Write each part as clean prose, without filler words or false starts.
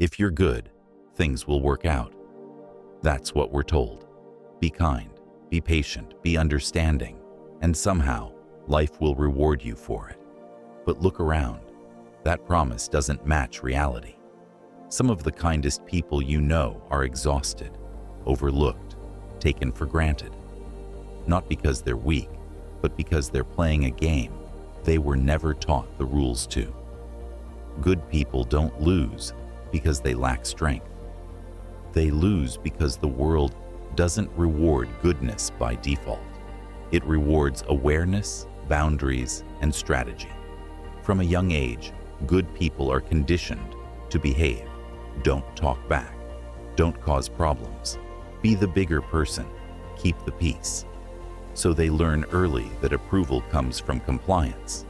If you're good, things will work out. That's what we're told. Be kind, be patient, be understanding, and somehow life will reward you for it. But look around. That promise doesn't match reality. Some of the kindest people you know are exhausted, overlooked, taken for granted. Not because they're weak, but because they're playing a game they were never taught the rules to. Good people don't lose because they lack strength. They lose because the world doesn't reward goodness by default. It rewards awareness, boundaries, and strategy. From a young age, good people are conditioned to behave. Don't talk back. Don't cause problems. Be the bigger person. Keep the peace. So they learn early that approval comes from compliance,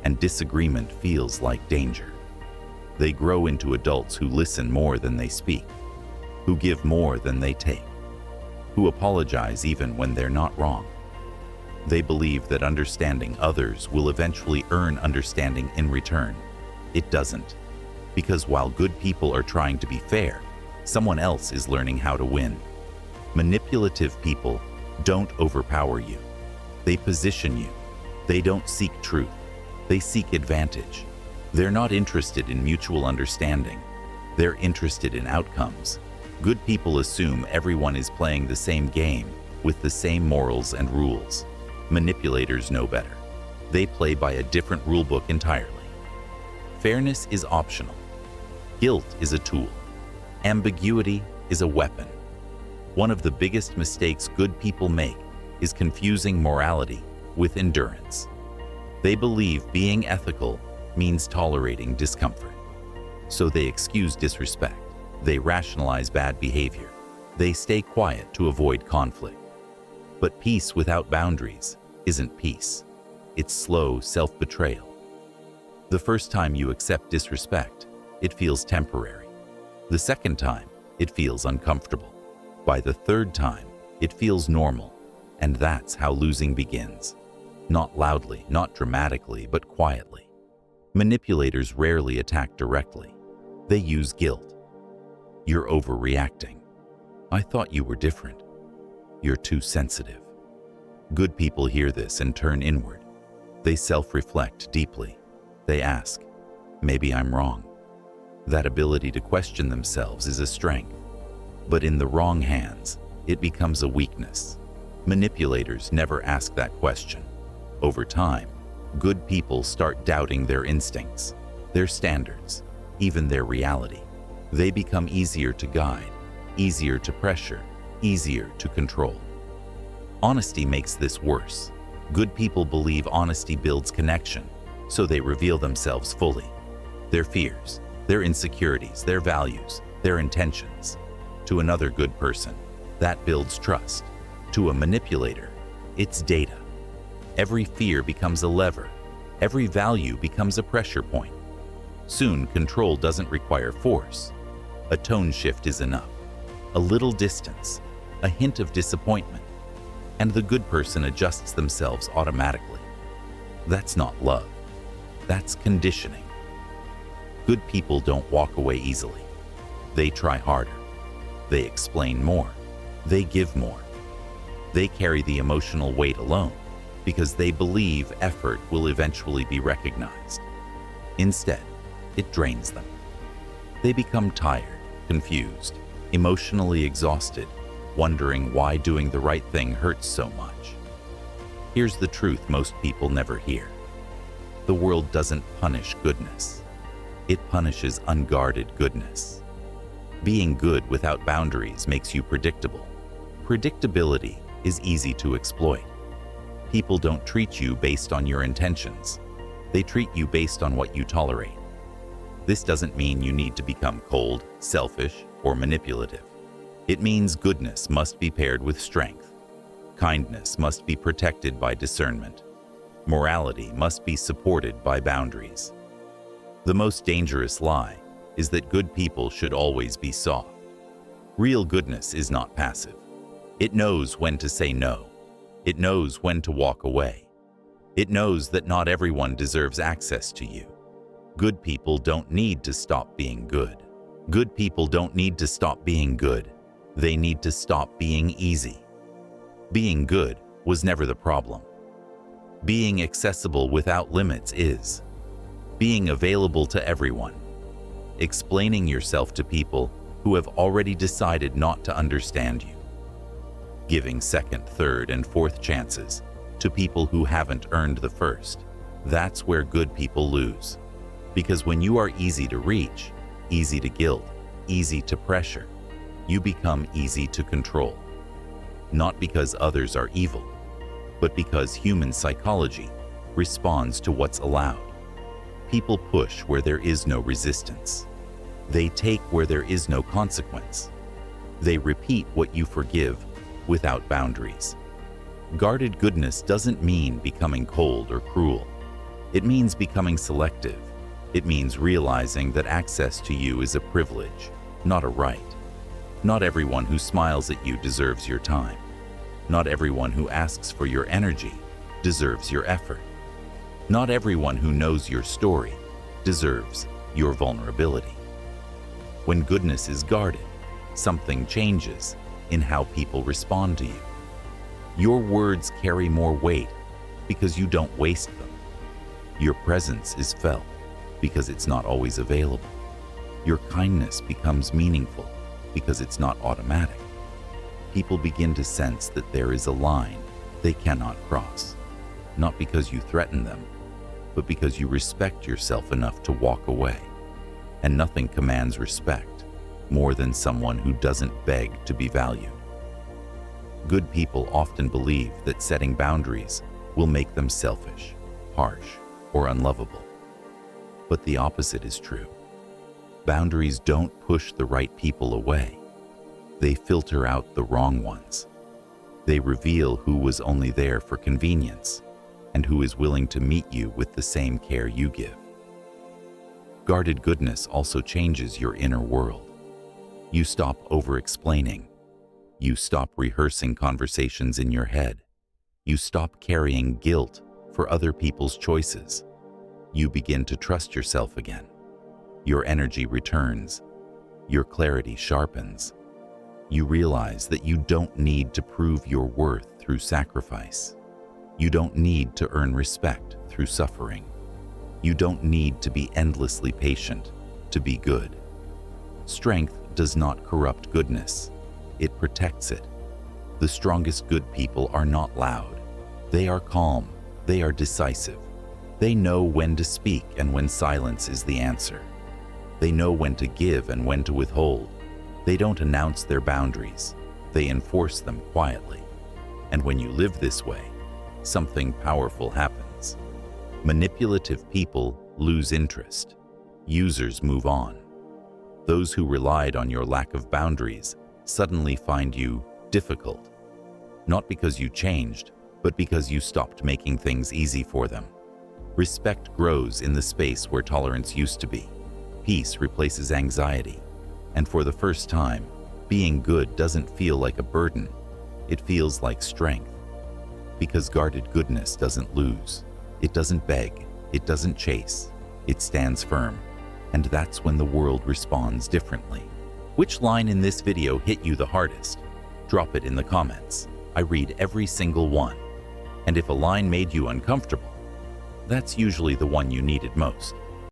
and disagreement feels like danger. They grow into adults who listen more than they speak, who give more than they take, who apologize even when they're not wrong. They believe that understanding others will eventually earn understanding in return. It doesn't, because while good people are trying to be fair, someone else is learning how to win. Manipulative people don't overpower you. They position you. They don't seek truth. They seek advantage. They're not interested in mutual understanding. They're interested in outcomes. Good people assume everyone is playing the same game with the same morals and rules. Manipulators know better. They play by a different rulebook entirely. Fairness is optional. Guilt is a tool. Ambiguity is a weapon. One of the biggest mistakes good people make is confusing morality with endurance. They believe being ethical means tolerating discomfort. So they excuse disrespect. They rationalize bad behavior. They stay quiet to avoid conflict. But peace without boundaries isn't peace. It's slow self-betrayal. The first time you accept disrespect, it feels temporary. The second time, it feels uncomfortable. By the third time, it feels normal. And that's how losing begins. Not loudly, not dramatically, but quietly. Manipulators rarely attack directly. They use guilt. You're overreacting. I thought you were different. You're too sensitive. Good people hear this and turn inward. They self-reflect deeply. They ask, maybe I'm wrong. That ability to question themselves is a strength. But in the wrong hands, it becomes a weakness. Manipulators never ask that question. Over time, good people start doubting their instincts, their standards, even their reality. They become easier to guide, easier to pressure, easier to control. Honesty makes this worse. Good people believe honesty builds connection, so they reveal themselves fully. Their fears, their insecurities, their values, their intentions. To another good person, that builds trust. To a manipulator, it's data. Every fear becomes a lever. Every value becomes a pressure point. Soon, control doesn't require force. A tone shift is enough. A little distance, a hint of disappointment, and the good person adjusts themselves automatically. That's not love. That's conditioning. Good people don't walk away easily. They try harder. They explain more. They give more. They carry the emotional weight alone because they believe effort will eventually be recognized. Instead, it drains them. They become tired, confused, emotionally exhausted, wondering why doing the right thing hurts so much. Here's the truth most people never hear. The world doesn't punish goodness. It punishes unguarded goodness. Being good without boundaries makes you predictable. Predictability is easy to exploit. People don't treat you based on your intentions. They treat you based on what you tolerate. This doesn't mean you need to become cold, selfish, or manipulative. It means goodness must be paired with strength. Kindness must be protected by discernment. Morality must be supported by boundaries. The most dangerous lie is that good people should always be soft. Real goodness is not passive. It knows when to say no. It knows when to walk away. It knows that not everyone deserves access to you. Good people don't need to stop being good. Good people don't need to stop being good. They need to stop being easy. Being good was never the problem. Being accessible without limits is. Being available to everyone. Explaining yourself to people who have already decided not to understand you. Giving second, third, and fourth chances to people who haven't earned the first. That's where good people lose. Because when you are easy to reach, easy to guilt, easy to pressure, you become easy to control. Not because others are evil, but because human psychology responds to what's allowed. People push where there is no resistance. They take where there is no consequence. They repeat what you forgive without boundaries. Guarded goodness doesn't mean becoming cold or cruel. It means becoming selective. It means realizing that access to you is a privilege, not a right. Not everyone who smiles at you deserves your time. Not everyone who asks for your energy deserves your effort. Not everyone who knows your story deserves your vulnerability. When goodness is guarded, something changes in how people respond to you. Your words carry more weight because you don't waste them. Your presence is felt because it's not always available. Your kindness becomes meaningful because it's not automatic. People begin to sense that there is a line they cannot cross, not because you threaten them, but because you respect yourself enough to walk away. And nothing commands respect more than someone who doesn't beg to be valued. Good people often believe that setting boundaries will make them selfish, harsh, or unlovable. But the opposite is true. Boundaries don't push the right people away. They filter out the wrong ones. They reveal who was only there for convenience and who is willing to meet you with the same care you give. Guarded goodness also changes your inner world. You stop over-explaining. You stop rehearsing conversations in your head. You stop carrying guilt for other people's choices. You begin to trust yourself again. Your energy returns. Your clarity sharpens. You realize that you don't need to prove your worth through sacrifice. You don't need to earn respect through suffering. You don't need to be endlessly patient to be good. Strength does not corrupt goodness. It protects it. The strongest good people are not loud. They are calm. They are decisive. They know when to speak and when silence is the answer. They know when to give and when to withhold. They don't announce their boundaries. They enforce them quietly. And when you live this way, something powerful happens. Manipulative people lose interest. Users move on. Those who relied on your lack of boundaries suddenly find you difficult. Not because you changed, but because you stopped making things easy for them. Respect grows in the space where tolerance used to be. Peace replaces anxiety. And for the first time, being good doesn't feel like a burden. It feels like strength. Because guarded goodness doesn't lose. It doesn't beg. It doesn't chase. It stands firm. And that's when the world responds differently. Which line in this video hit you the hardest? Drop it in the comments. I read every single one. And if a line made you uncomfortable, that's usually the one you needed most.